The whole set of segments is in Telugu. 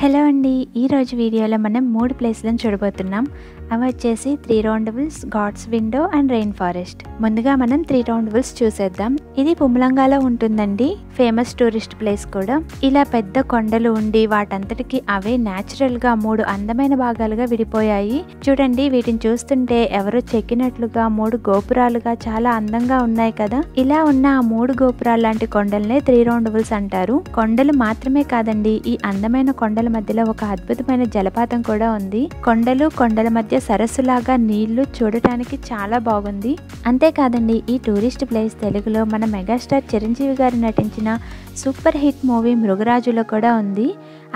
హలో అండి, ఈరోజు వీడియోలో మనం 3 ప్లేస్లను చూడబోతున్నాం. అవి వచ్చేసి 3 rondavels, God's window and rainforest. ముందుగా మనం 3 రౌండబుల్స్ చూసేద్దాం. ఇది పుమ్లంగాలో ఉంటుందండి, ఫేమస్ టూరిస్ట్ ప్లేస్ కూడా. ఇలా పెద్ద కొండలు ఉండి వాటంతటికి అవే న్యాచురల్ గా 3 అందమైన భాగాలుగా విడిపోయాయి. చూడండి, వీటిని చూస్తుంటే ఎవరో చెక్కినట్లుగా 3 గోపురాలుగా చాలా అందంగా ఉన్నాయి కదా. ఇలా ఉన్న ఆ 3 గోపురాలు లాంటి కొండలనే 3 రౌండబుల్స్ అంటారు. కొండలు మాత్రమే కాదండి, ఈ అందమైన కొండల మధ్యలో ఒక అద్భుతమైన జలపాతం కూడా ఉంది. కొండలు కొండల మధ్య సరస్సులాగా నీళ్లు చూడటానికి చాలా బాగుంది. అంతేకాదండి, ఈ టూరిస్ట్ ప్లేస్ తెలుగులో మన మెగాస్టార్ చిరంజీవి గారు నటించిన సూపర్ హిట్ మూవీ మృగరాజులో కూడా ఉంది.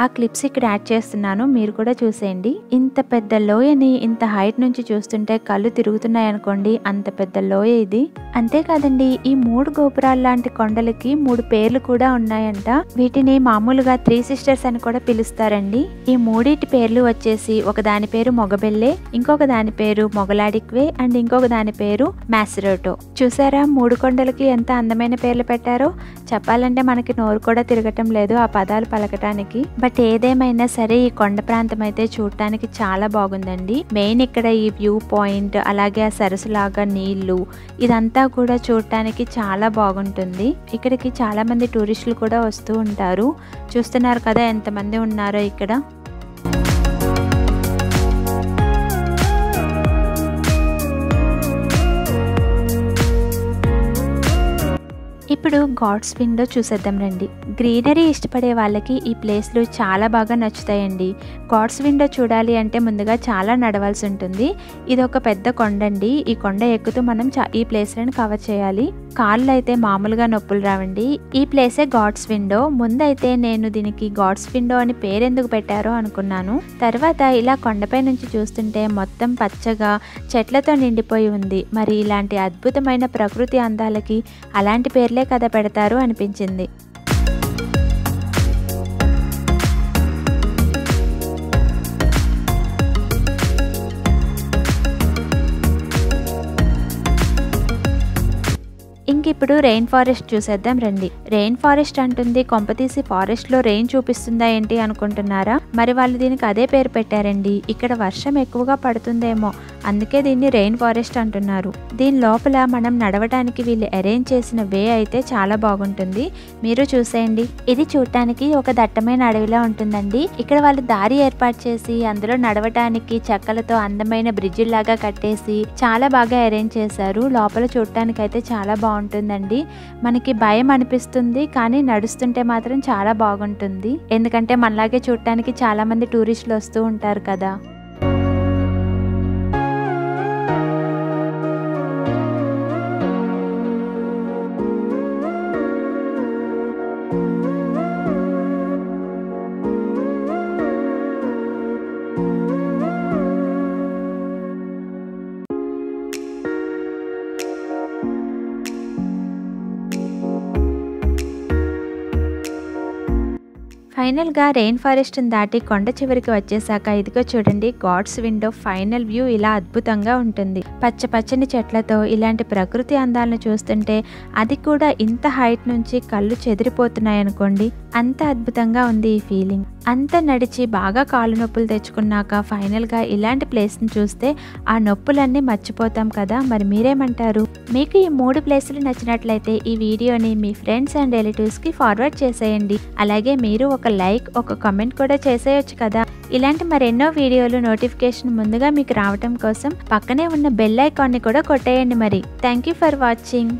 ఆ క్లిప్స్ ఇక్కడ యాడ్ చేస్తున్నాను, మీరు కూడా చూసేయండి. ఇంత పెద్ద లోయని ఇంత హైట్ నుంచి చూస్తుంటే కళ్ళు తిరుగుతున్నాయి అనుకోండి, అంత పెద్ద లోయ ఇది. అంతేకాదండి, ఈ 3 గోపురాల లాంటి కొండలకి 3 పేర్లు కూడా ఉన్నాయంట. వీటిని మామూలుగా 3 సిస్టర్స్ అని కూడా పిలుస్తారండి. ఈ 3 పేర్లు వచ్చేసి ఒక దాని పేరు మొగబెల్లే, ఇంకొక దాని పేరు మొగలాడిక్వే అండ్ ఇంకొక దాని పేరు మ్యాసిరోటో. చూసారా 3 కొండలకి ఎంత అందమైన పేర్లు పెట్టారో. చెప్పాలంటే మనకి నోరు కూడా తిరగటం లేదు ఆ పదాలు పలకటానికి. బట్ ఏదేమైనా సరే ఈ కొండ ప్రాంతం అయితే చూడటానికి చాలా బాగుందండి. మెయిన్ ఇక్కడ ఈ వ్యూ పాయింట్, అలాగే ఆ సరస్సులాగా నీళ్లు, ఇదంతా కూడా చూడటానికి చాలా బాగుంటుంది. ఇక్కడికి చాలా మంది టూరిస్టులు కూడా వస్తూ ఉంటారు. చూస్తున్నారు కదా ఎంతమంది ఉన్నారో ఇక్కడ. ఇప్పుడు గాడ్స్ విండో చూసేద్దాం రండి. గ్రీనరీ ఇష్టపడే వాళ్ళకి ఈ ప్లేస్లు చాలా బాగా నచ్చుతాయండి. గాడ్స్ విండో చూడాలి అంటే ముందుగా చాలా నడవాల్సి ఉంటుంది. ఇది ఒక పెద్ద కొండ అండి. ఈ కొండ ఎక్కుతూ మనం ఈ ప్లేస్లను కవర్ చేయాలి. కాళ్ళు అయితే మామూలుగా నొప్పులు రావండి. ఈ ప్లేసే గాడ్స్ విండో. ముందైతే నేను దీనికి గాడ్స్ విండో అని పేరెందుకు పెట్టారో అనుకున్నాను. తర్వాత ఇలా కొండపై నుంచి చూస్తుంటే మొత్తం పచ్చగా చెట్లతో నిండిపోయి ఉంది. మరి ఇలాంటి అద్భుతమైన ప్రకృతి అందాలకి అలాంటి పేర్లే కదా పెడతారు అనిపించింది. ఇప్పుడు రెయిన్ ఫారెస్ట్ చూసేద్దాం రండి. రెయిన్ ఫారెస్ట్ అంటుంది, కొంపతీసి ఫారెస్ట్ లో రెయిన్ చూపిస్తుందా ఏంటి అనుకుంటున్నారా? మరి వాళ్ళు దీనికి అదే పేరు పెట్టారండి. ఇక్కడ వర్షం ఎక్కువగా పడుతుందేమో, అందుకే దీన్ని రెయిన్ ఫారెస్ట్ అంటున్నారు. దీని లోపల మనం నడవటానికి వీళ్ళు అరేంజ్ చేసిన వే అయితే చాలా బాగుంటుంది. మీరు చూసేయండి. ఇది చూడటానికి ఒక దట్టమైన అడవిలా ఉంటుందండి. ఇక్కడ వాళ్ళు దారి ఏర్పాటు చేసి అందులో నడవటానికి చెక్కలతో అందమైన బ్రిడ్జి లాగా కట్టేసి చాలా బాగా అరేంజ్ చేశారు. లోపల చూడటానికి అయితే చాలా బాగుంటుందండి. మనకి భయం అనిపిస్తుంది, కానీ నడుస్తుంటే మాత్రం చాలా బాగుంటుంది. ఎందుకంటే మనలాగే చూడటానికి చాలా మంది టూరిస్టులు వస్తూ ఉంటారు కదా. ఫైనల్ గా రెయిన్ ఫారెస్ట్ దాటి కొండ చివరికి వచ్చేసాక ఇదిగో చూడండి, గాడ్స్ విండో ఫైనల్ వ్యూ ఇలా అద్భుతంగా ఉంటుంది. పచ్చ పచ్చని చెట్లతో ఇలాంటి ప్రకృతి అందాలను చూస్తుంటే, అది కూడా ఇంత హైట్ నుంచి కళ్ళు చెదిరిపోతున్నాయి అనుకోండి. అంత అద్భుతంగా ఉంది ఈ ఫీలింగ్. అంత నడిచి బాగా కాళ్ళు నొప్పులు తెచ్చుకున్నాక ఫైనల్ గా ఇలాంటి ప్లేస్ ని చూస్తే ఆ నొప్పులన్నీ మర్చిపోతాం కదా. మరి మీరేమంటారు? మీకు ఈ 3 ప్లేసులు నచ్చినట్లయితే ఈ వీడియోని మీ ఫ్రెండ్స్ అండ్ రిలేటివ్స్ కి ఫార్వర్డ్ చేసేయండి. అలాగే మీరు ఒక లైక్, ఒక కామెంట్ కూడా చేసేయొచ్చు కదా. ఇలాంటి మరెన్నో వీడియోలు నోటిఫికేషన్ ముందుగా మీకు రావటం కోసం పక్కనే ఉన్న బెల్ ఐకాన్ని కూడా కొట్టేయండి. మరి థ్యాంక్ యూ ఫర్ వాచింగ్.